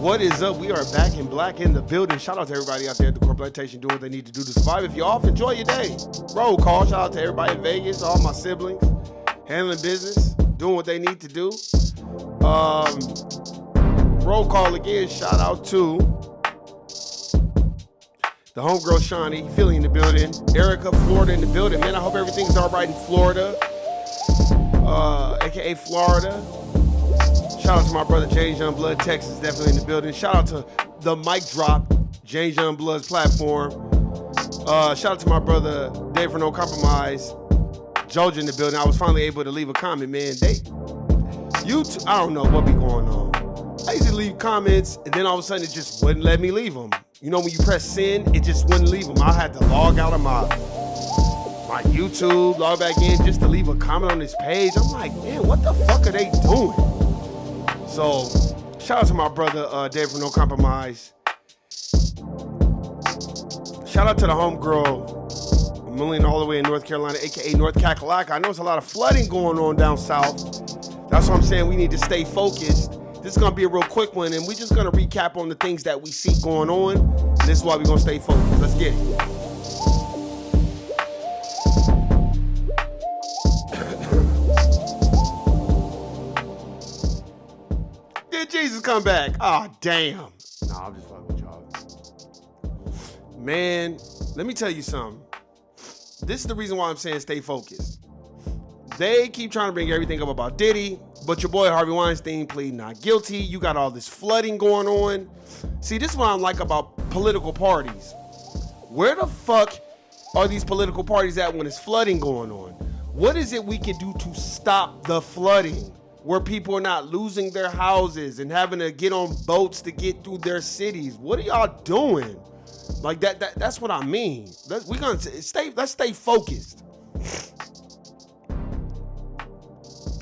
What is up? We are back in black in the building. Shout out to everybody out there at the corporate plantation doing what they need to do to survive. If you're off, enjoy your day. Roll call. Shout out to everybody in Vegas, all my siblings, handling business, doing what they need to do. Roll call again. Shout out to the homegirl Shawnee, Philly in the building. Erica, Florida in the building. Man, I hope everything's all right in Florida, aka Florida. Shout out to my brother James Youngblood, Texas, definitely in the building. Shout out to the Mic Drop, James Youngblood's platform. Shout out to my brother Dave for No Compromise, Georgia in the building. I was finally able to leave a comment, man. YouTube, I don't know what be going on. I used to leave comments, and then all of a sudden it just wouldn't let me leave them. You know, when you press send, it just wouldn't leave them. I had to log out of my YouTube, log back in just to leave a comment on this page. I'm like, man, what the fuck are they doing? So, shout out to my brother, Dave for No Compromise. Shout out to the homegirl, Million all the way in North Carolina, aka North Kakalaka. I know there's a lot of flooding going on down south. That's what I'm saying. We need to stay focused. This is going to be a real quick one, and we're just going to recap on the things that we see going on. And this is why we're going to stay focused. Let's get it. Jesus come back. Oh, damn. Nah, I'm just fucking with y'all. Man, let me tell you something. This is the reason why I'm saying stay focused. They keep trying to bring everything up about Diddy, but your boy Harvey Weinstein pleaded not guilty. You got all this flooding going on. See, this is what I like about political parties. Where the fuck are these political parties at when it's flooding going on? What is it we can do to stop the flooding? Where people are not losing their houses and having to get on boats to get through their cities. What are y'all doing? Like that's what I mean. Let's stay focused.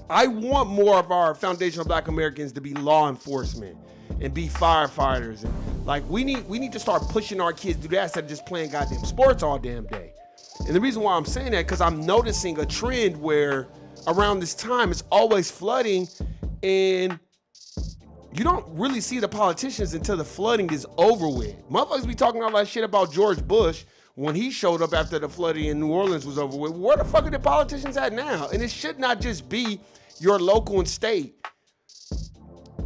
I want more of our foundational Black Americans to be law enforcement and be firefighters. And like we need to start pushing our kids to do that instead of just playing goddamn sports all damn day. And the reason why I'm saying that, because I'm noticing a trend where around this time, it's always flooding, and you don't really see the politicians until the flooding is over with. Motherfuckers be talking all that shit about George Bush when he showed up after the flooding in New Orleans was over with. Where the fuck are the politicians at now? And it should not just be your local and state.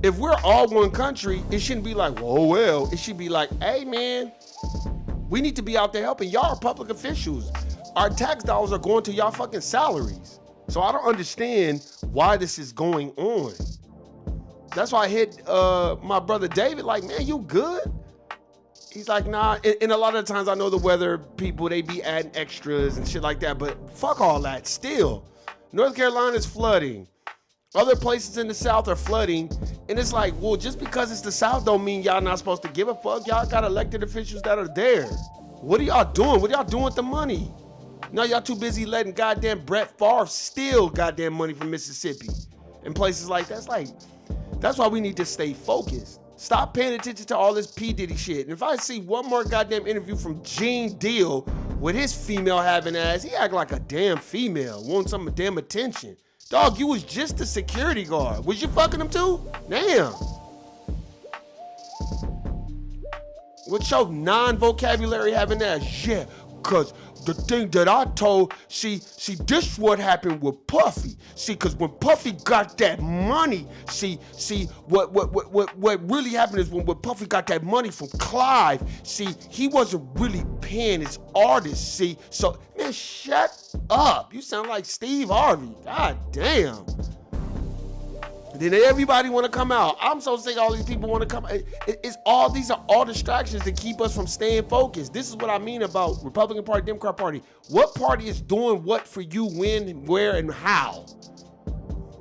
If we're all one country, it shouldn't be like, whoa, well. It should be like, hey, man, we need to be out there helping. Y'all are public officials. Our tax dollars are going to y'all fucking salaries. So I don't understand why this is going on. That's why I hit my brother David, like, man, you good? He's like, nah. And a lot of the times I know the weather people, they be adding extras and shit like that, but fuck all that. Still, North Carolina's flooding. Other places in the South are flooding. And it's like, well, just because it's the South don't mean y'all not supposed to give a fuck. Y'all got elected officials that are there. What are y'all doing? What are y'all doing with the money? No, y'all too busy letting goddamn Brett Favre steal goddamn money from Mississippi and places like that. It's like, that's why we need to stay focused. Stop paying attention to all this P. Diddy shit. And if I see one more goddamn interview from Gene Deal with his female having ass, he act like a damn female, want some damn attention. Dog, you was just a security guard. Was you fucking him too? Damn. With your non-vocabulary having ass, yeah. Cause the thing that I told, see, this what happened with Puffy. See, cause when Puffy got that money, see, what really happened is when Puffy got that money from Clive, see, he wasn't really paying his artists, see. So, man, shut up. You sound like Steve Harvey. God damn. Then everybody want to come out. I'm so sick all these people want to come out. These are all distractions to keep us from staying focused. This is what I mean about Republican Party, Democrat Party. What party is doing what for you, when, where, and how?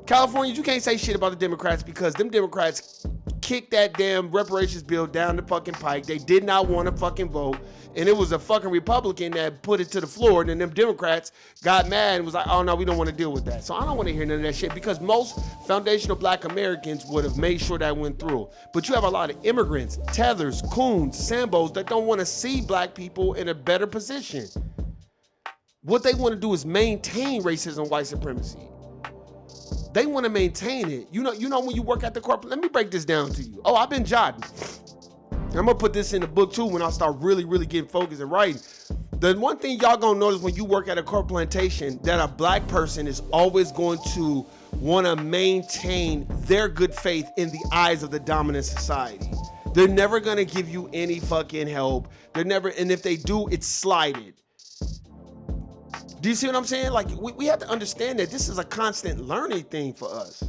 California, you can't say shit about the Democrats because them Democrats kicked that damn reparations bill down the fucking pike. They did not want to fucking vote. And it was a fucking Republican that put it to the floor. And then them Democrats got mad and was like, oh no, we don't want to deal with that. So I don't want to hear none of that shit because most foundational black Americans would have made sure that went through. But you have a lot of immigrants, tethers, coons, sambos that don't want to see black people in a better position. What they want to do is maintain racism, white supremacy. They want to maintain it. You know when you work at the corporate, let me break this down to you. Oh, I've been jotting. I'm gonna put this in the book too when I start really getting focused and writing. The one thing y'all gonna notice when you work at a corporate plantation, that a black person is always going to want to maintain their good faith in the eyes of the dominant society. They're never gonna give you any fucking help. And if they do, it's slighted. Do you see what I'm saying? Like, we have to understand that this is a constant learning thing for us.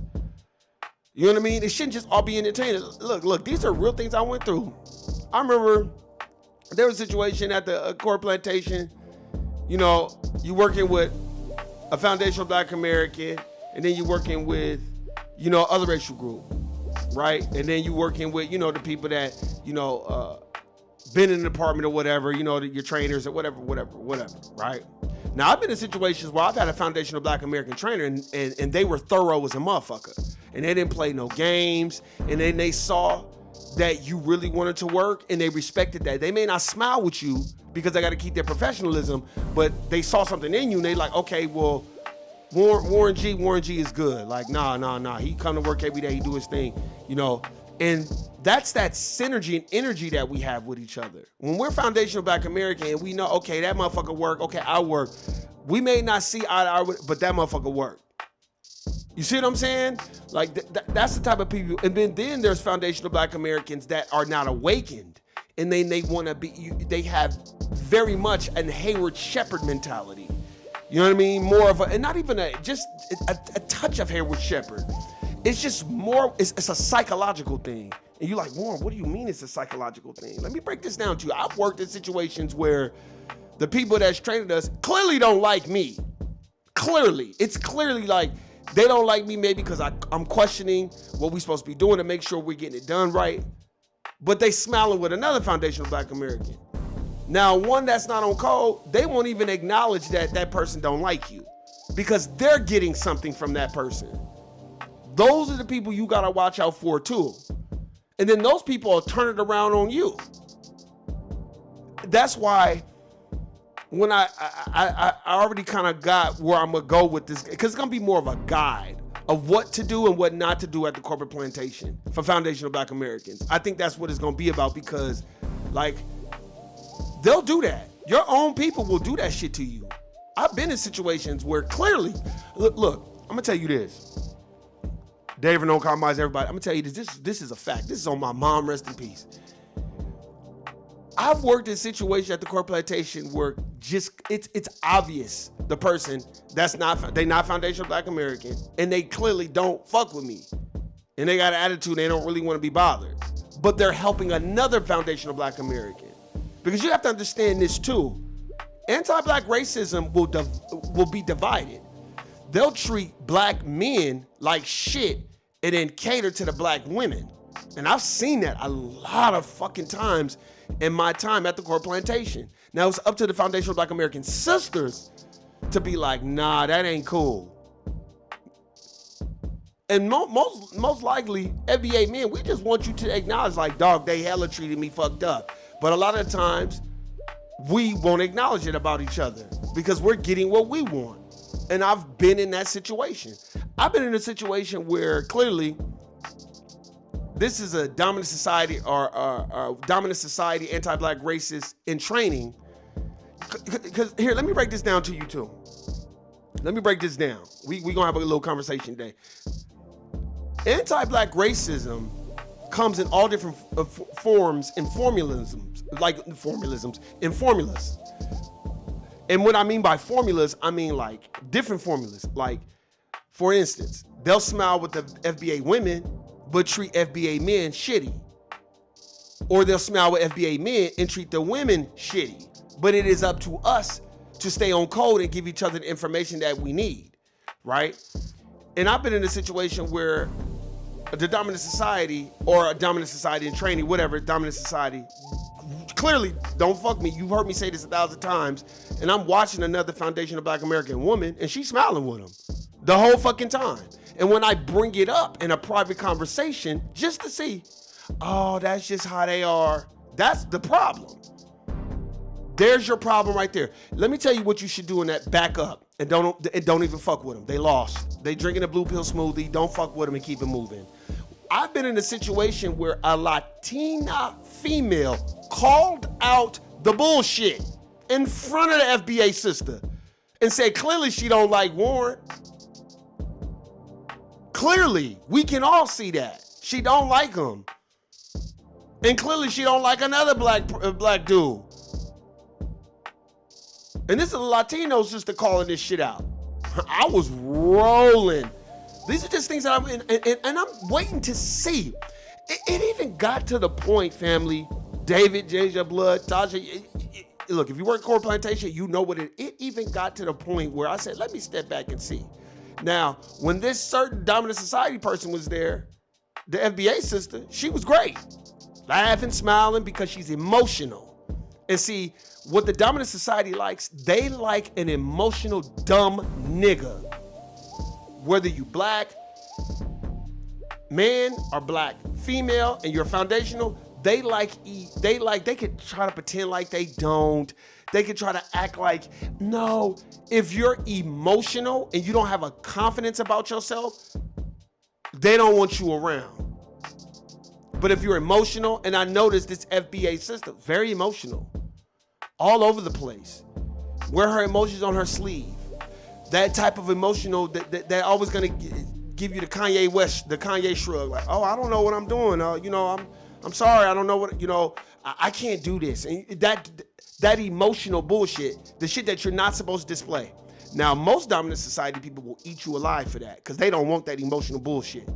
You know what I mean? It shouldn't just all be entertaining. Look, these are real things I went through. I remember there was a situation at the corn plantation. You know, you working with a foundational black American, and then you working with, you know, other racial group, right? And then you working with, you know, the people that, you know, been in the department or whatever, you know, your trainers or whatever, right? Now, I've been in situations where I've had a foundational black American trainer and they were thorough as a motherfucker. And they didn't play no games. And then they saw that you really wanted to work and they respected that. They may not smile with you because they got to keep their professionalism, but they saw something in you and they like, okay, well, Warren G is good. Like, nah. He come to work every day, he do his thing, you know. And that's that synergy and energy that we have with each other. When we're foundational black American and we know, okay, that motherfucker work, okay, I work. We may not see eye to eye, but that motherfucker work. You see what I'm saying? Like, that's the type of people. And then there's foundational black Americans that are not awakened. And then they want to be, they have very much a Hayward Shepherd mentality. You know what I mean? More of and not even just a touch of Hayward Shepherd. It's just more, it's a psychological thing. And you're like, Warren, what do you mean it's a psychological thing? Let me break this down to you. I've worked in situations where the people that's trained us clearly don't like me. Clearly. It's clearly like they don't like me maybe because I'm questioning what we're supposed to be doing to make sure we're getting it done right. But they smiling with another foundational black American. Now, one that's not on code, they won't even acknowledge that that person don't like you because they're getting something from that person. Those are the people you gotta watch out for too. And then those people will turn it around on you. That's why when I already kind of got where I'm gonna go with this, because it's gonna be more of a guide of what to do and what not to do at the corporate plantation for foundational black Americans. I think that's what it's gonna be about because, like, they'll do that. Your own people will do that shit to you. I've been in situations where clearly, look, I'm gonna tell you this. David don't compromise everybody. I'm gonna tell you this is a fact. This is on my mom, rest in peace. I've worked in situations at the corporate plantation where just it's obvious the person they not foundational black American and they clearly don't fuck with me. And they got an attitude, they don't really want to be bothered. But they're helping another foundational black American. Because you have to understand this too. Anti-black racism will be divided. They'll treat black men like shit and then cater to the black women. And I've seen that a lot of fucking times in my time at the corporate plantation. Now it's up to the foundational black American sisters to be like, nah, that ain't cool. And most likely, FBA men, we just want you to acknowledge like, dog, they hella treated me fucked up. But a lot of times, we won't acknowledge it about each other because we're getting what we want. And I've been in that situation. I've been in a situation where clearly this is a dominant society or dominant society, anti-black racist in training. because here, let me break this down to you too. Let me break this down. We gonna have a little conversation today. Anti-black racism comes in all different forms and formulisms, in formulas. And what I mean by formulas, I mean like different formulas. Like, for instance, they'll smile with the FBA women, but treat FBA men shitty. Or they'll smile with FBA men and treat the women shitty. But it is up to us to stay on code and give each other the information that we need, right? And I've been in a situation where the dominant society, or a dominant society in training, whatever, dominant society, clearly, don't fuck me, you've heard me say this 1,000 times, and I'm watching another foundational Black American woman, and she's smiling with them the whole fucking time. And when I bring it up in a private conversation, just to see, oh, that's just how they are, that's the problem. There's your problem right there. Let me tell you what you should do in that. Back up and don't even fuck with them. They lost. They drinking a blue pill smoothie. Don't fuck with them and keep it moving. I've been in a situation where a Latina female called out the bullshit in front of the FBA sister and said clearly she don't like Warren. Clearly, we can all see that. She don't like him. And clearly she don't like another black dude. And this is a Latino sister calling this shit out. I was rolling. These are just things that I'm waiting to see. It even got to the point, family, David, Jaja Blood, Tasha, look, if you work Core Plantation, you know what it even got to the point where I said, let me step back and see. Now, when this certain dominant society person was there, the FBA sister, she was great. Laughing, smiling, because she's emotional. And see, what the dominant society likes, they like an emotional, dumb nigga. Whether you black man or black female and you're foundational, they could try to pretend like they don't. They could try to act like, no. If you're emotional and you don't have a confidence about yourself, they don't want you around. But if you're emotional, and I noticed this FBA sister, very emotional, all over the place, wear her emotions on her sleeve. That type of emotional that always gonna give you the Kanye West, the Kanye shrug, like, oh, I don't know what I'm doing. I'm sorry, I don't know what, I can't do this. And that emotional bullshit, the shit that you're not supposed to display. Now, most dominant society people will eat you alive for that because they don't want that emotional bullshit.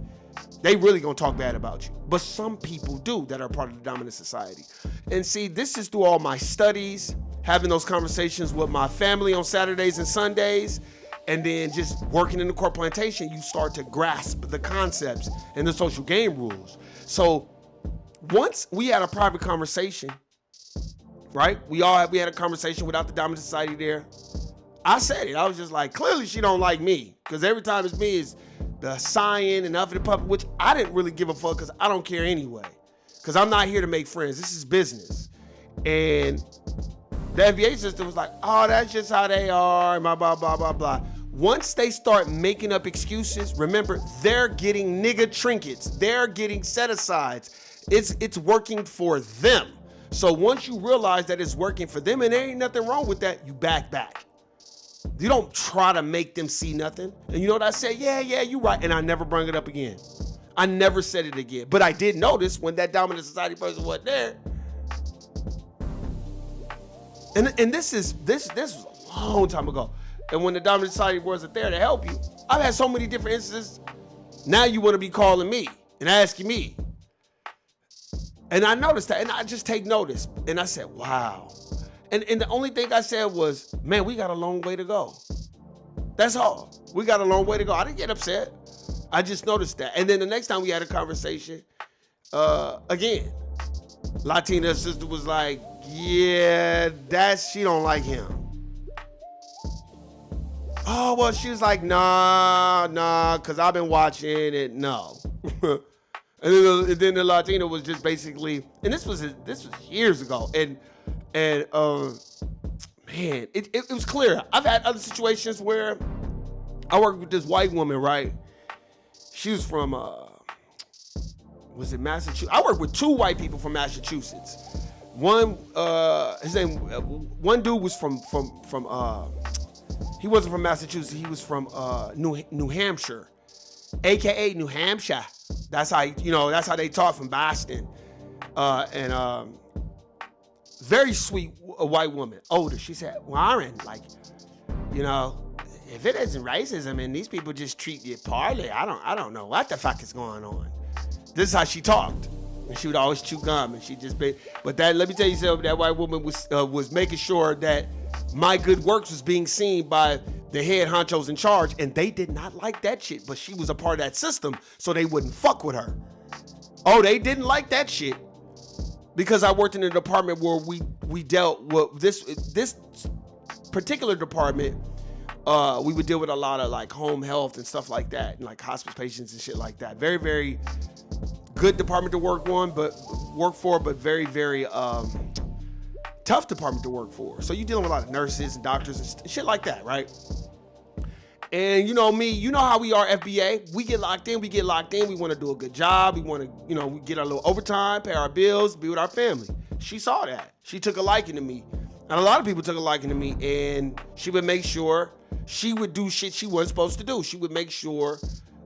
They really gonna talk bad about you. But some people do that are part of the dominant society. And see, this is through all my studies, having those conversations with my family on Saturdays and Sundays, and then just working in the Core Plantation, you start to grasp the concepts and the social game rules. So once we had a private conversation, right? We had a conversation without the dominant society there. I said it. I was just like, clearly she don't like me. Because every time it's me, it's the Cyan and Huffy the Puppet, which I didn't really give a fuck because I don't care anyway. Because I'm not here to make friends. This is business. And the FBA system was like, oh, that's just how they are, and blah, blah, blah, blah, blah. Once they start making up excuses, remember, they're getting nigga trinkets. They're getting set-asides. It's working for them. So once you realize that it's working for them and there ain't nothing wrong with that, you back. You don't try to make them see nothing. And you know what I said? Yeah, you right. And I never brought it up again. I never said it again. But I did notice when that dominant society person wasn't there. And this was a long time ago. And when the dominant society wasn't there to help you, I've had so many different instances. Now you want to be calling me and asking me. And I noticed that, and I just take notice. And I said, wow. And the only thing I said was, man, we got a long way to go. That's all. We got a long way to go. I didn't get upset. I just noticed that. And then the next time we had a conversation, again, Latina sister was like, yeah, she don't like him. Oh, well, she was like, nah, because I've been watching it, no. And then the Latina was just basically, and this was years ago, and man, it was clear. I've had other situations where I worked with this white woman, right? She was from, was it Massachusetts? I worked with two white people from Massachusetts. One dude was from he wasn't from Massachusetts. He was from New Hampshire, aka New Hampshire. That's how that's how they talk from Boston. And very sweet white woman, older. She said, Warren, like, if it isn't racism and these people just treat you poorly, I don't know what the fuck is going on. This is how she talked. And she would always chew gum, and she just but that, let me tell you something, that white woman was making sure that my good works was being seen by the head honchos in charge, and they did not like that shit, but she was a part of that system, so they wouldn't fuck with her. Oh, they didn't like that shit because I worked in a department where we dealt with this particular department. We would deal with a lot of like home health and stuff like that, and like hospice patients and shit like that. Very, very good department to work for, but very, very tough department to work for. So you're dealing with a lot of nurses and doctors and shit like that, right? And you know me, you know how we are, FBA. We get locked in. We want to do a good job. We want to, we get our little overtime, pay our bills, be with our family. She saw that. She took a liking to me. And a lot of people took a liking to me. And she would make sure she would do shit she wasn't supposed to do. She would make sure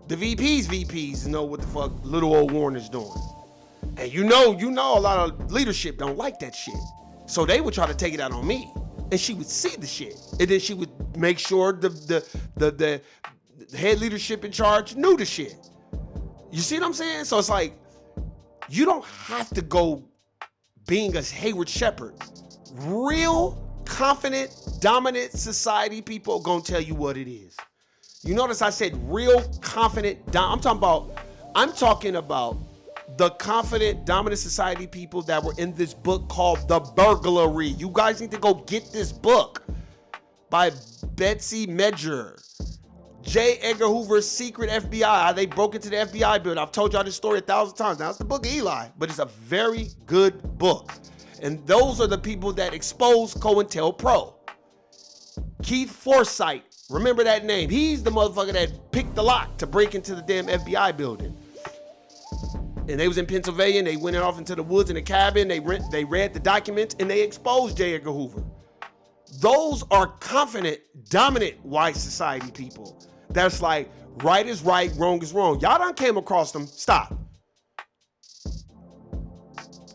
the VPs know what the fuck little old Warner's doing. And you know a lot of leadership don't like that shit. So they would try to take it out on me. And she would see the shit. And then she would make sure the head leadership in charge knew the shit. You see what I'm saying? So it's like, you don't have to go being a Hayward Shepherd. Real, confident, dominant society people are gonna tell you what it is. You notice I said real, confident, I'm talking about the confident, dominant society people that were in this book called The Burglary. You guys need to go get this book by Betsy Medjer. J. Edgar Hoover's Secret FBI. How they broke into the FBI building. I've told y'all this story 1,000 times. Now, it's the book of Eli, but it's a very good book. And those are the people that expose COINTELPRO. Keith Forsyth. Remember that name. He's the motherfucker that picked the lock to break into the damn FBI building. And they was in Pennsylvania, and they went off into the woods in a cabin. They read the documents, and they exposed J. Edgar Hoover. Those are confident, dominant white society people. That's like, right is right, wrong is wrong. Y'all done came across them. Stop.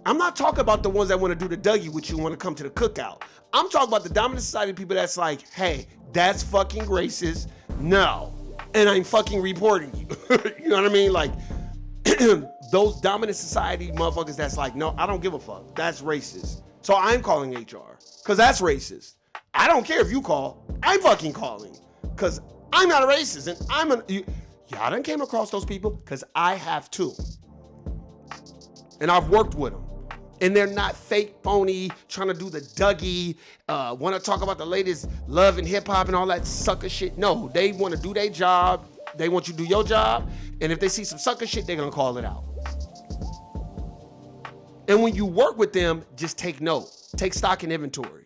I'm not talking about the ones that want to do the Dougie with you and want to come to the cookout. I'm talking about the dominant society people that's like, hey, that's fucking racist. No. And I'm fucking reporting you. You know what I mean? Like, those dominant society motherfuckers that's like, no, I don't give a fuck. That's racist. So I'm calling HR because that's racist. I don't care if you call. I'm fucking calling because I'm not a racist. And y'all done came across those people because I have too. And I've worked with them. And they're not fake, phony, trying to do the Dougie, want to talk about the latest love and hip hop and all that sucker shit. No, they want to do their job. They want you to do your job. And if they see some sucker shit, they're going to call it out. And when you work with them, just take note. Take stock and inventory.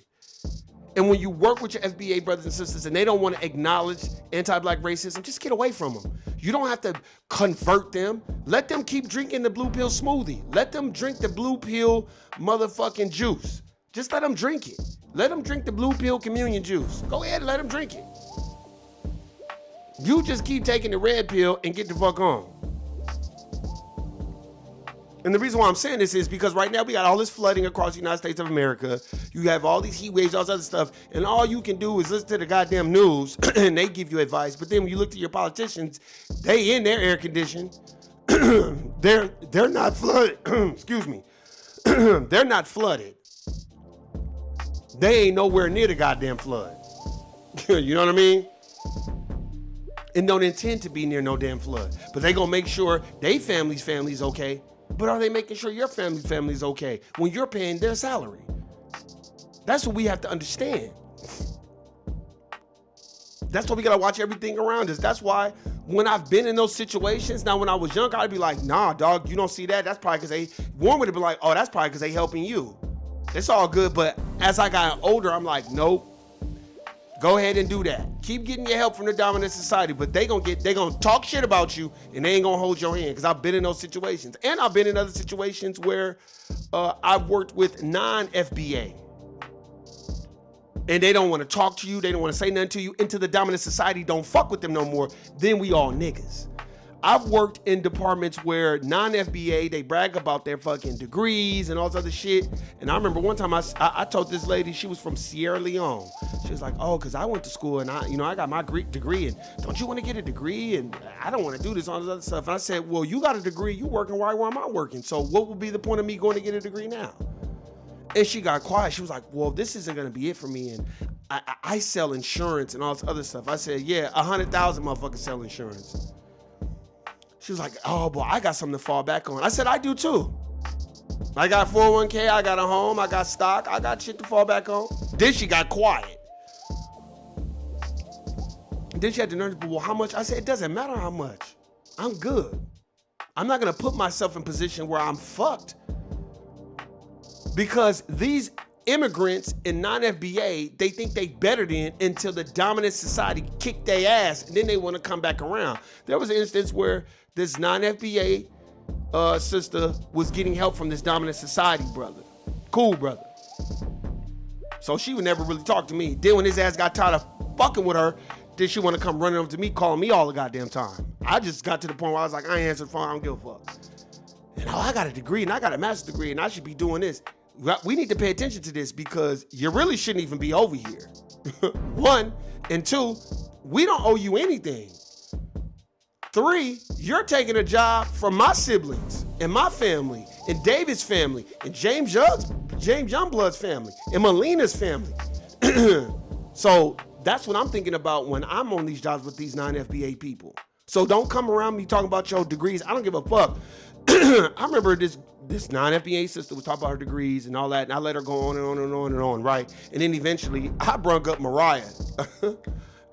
And when you work with your FBA brothers and sisters and they don't want to acknowledge anti-black racism, just get away from them. You don't have to convert them. Let them keep drinking the blue pill smoothie. Let them drink the blue pill motherfucking juice. Just let them drink it. Let them drink the blue pill communion juice. Go ahead and let them drink it. You just keep taking the red pill and get the fuck on. And the reason why I'm saying this is because right now we got all this flooding across the United States of America. You have all these heat waves, all this other stuff, and all you can do is listen to the goddamn news and they give you advice. But then when you look to your politicians, they in their air condition. They're not flooded. Excuse me. They're not flooded. They ain't nowhere near the goddamn flood. You know what I mean? And don't intend to be near no damn flood. But they gonna make sure they family's okay. But are they making sure your family's okay when you're paying their salary? That's what we have to understand. That's why we gotta watch everything around us. That's why when I've been in those situations, now when I was younger, I'd be like, nah, dog, you don't see that? That's probably because Warren would have been like, oh, that's probably because they helping you. It's all good, but as I got older, I'm like, nope. Go ahead and do that. Keep getting your help from the dominant society, but they gonna talk shit about you and they ain't gonna hold your hand because I've been in those situations. And I've been in other situations where I've worked with non-FBA. And they don't want to talk to you. They don't want to say nothing to you. Into the dominant society, don't fuck with them no more. Then we all niggas. I've worked in departments where non-FBA, they brag about their fucking degrees and all this other shit. And I remember one time I told this lady, she was from Sierra Leone. She was like, oh, because I went to school and I got my degree. And don't you want to get a degree? And I don't want to do this, all this other stuff. And I said, well, you got a degree. You working right where am I working? So what would be the point of me going to get a degree now? And she got quiet. She was like, well, this isn't going to be it for me. And I sell insurance and all this other stuff. I said, yeah, 100,000 motherfuckers sell insurance. She was like, oh, boy, I got something to fall back on. I said, I do too. I got 401k, I got a home, I got stock, I got shit to fall back on. Then she got quiet. Then she had the nerve, well, how much? I said, it doesn't matter how much. I'm good. I'm not going to put myself in a position where I'm fucked. Because these immigrants in non-FBA, they think they better than until the dominant society kick their ass, and then they want to come back around. There was an instance where this non-FBA sister was getting help from this dominant society brother. Cool brother. So she would never really talk to me. Then when his ass got tired of fucking with her, then she want to come running over to me, calling me all the goddamn time. I just got to the point where I was like, I ain't answering the phone, I don't give a fuck. And I got a degree, and I got a master's degree, and I should be doing this. We need to pay attention to this because you really shouldn't even be over here. One, and two, we don't owe you anything. Three, you're taking a job from my siblings and my family and David's family and James Youngblood's family and Melina's family. So that's what I'm thinking about when I'm on these jobs with these non-FBA people. So don't come around me talking about your degrees. I don't give a fuck. I remember this non-FBA sister was talking about her degrees and all that, and I let her go on and on and on and on, right? And then eventually, I brung up Mariah.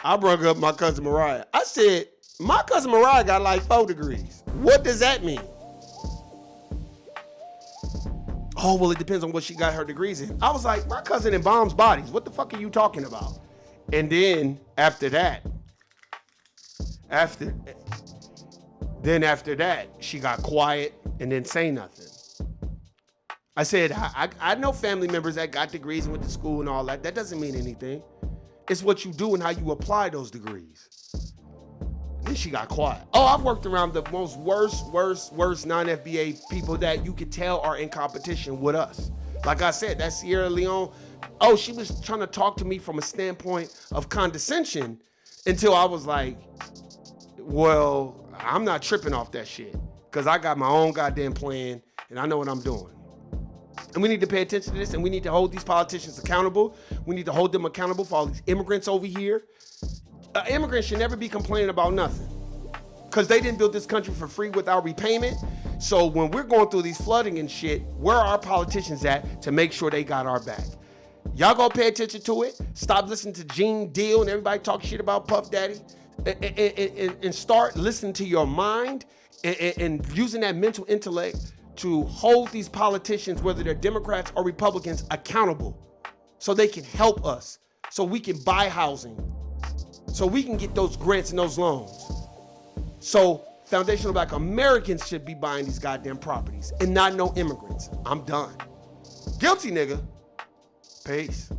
I brung up my cousin Mariah. I said, my cousin Mariah got like 4 degrees. What does that mean? Oh, well, it depends on what she got her degrees in. I was like, my cousin embalms bodies. What the fuck are you talking about? And then after that, she got quiet and didn't say nothing. I said, I know family members that got degrees and went to school and all that. That doesn't mean anything. It's what you do and how you apply those degrees. And then she got quiet. Oh, I've worked around the most worst non-FBA people that you could tell are in competition with us. Like I said, that Sierra Leone, oh, she was trying to talk to me from a standpoint of condescension until I was like, well, I'm not tripping off that shit because I got my own goddamn plan and I know what I'm doing. And we need to pay attention to this, and we need to hold these politicians accountable. We need to hold them accountable for all these immigrants over here. Immigrants should never be complaining about nothing because they didn't build this country for free without repayment. So when we're going through these flooding and shit, where are our politicians at to make sure they got our back? Y'all gonna pay attention to it. Stop listening to Gene Deal and everybody talk shit about Puff Daddy. And start listening to your mind and using that mental intellect to hold these politicians, whether they're Democrats or Republicans, accountable so they can help us, so we can buy housing, so we can get those grants and those loans. So foundational Black Americans should be buying these goddamn properties and not no immigrants. I'm done. Guilty, nigga. Peace.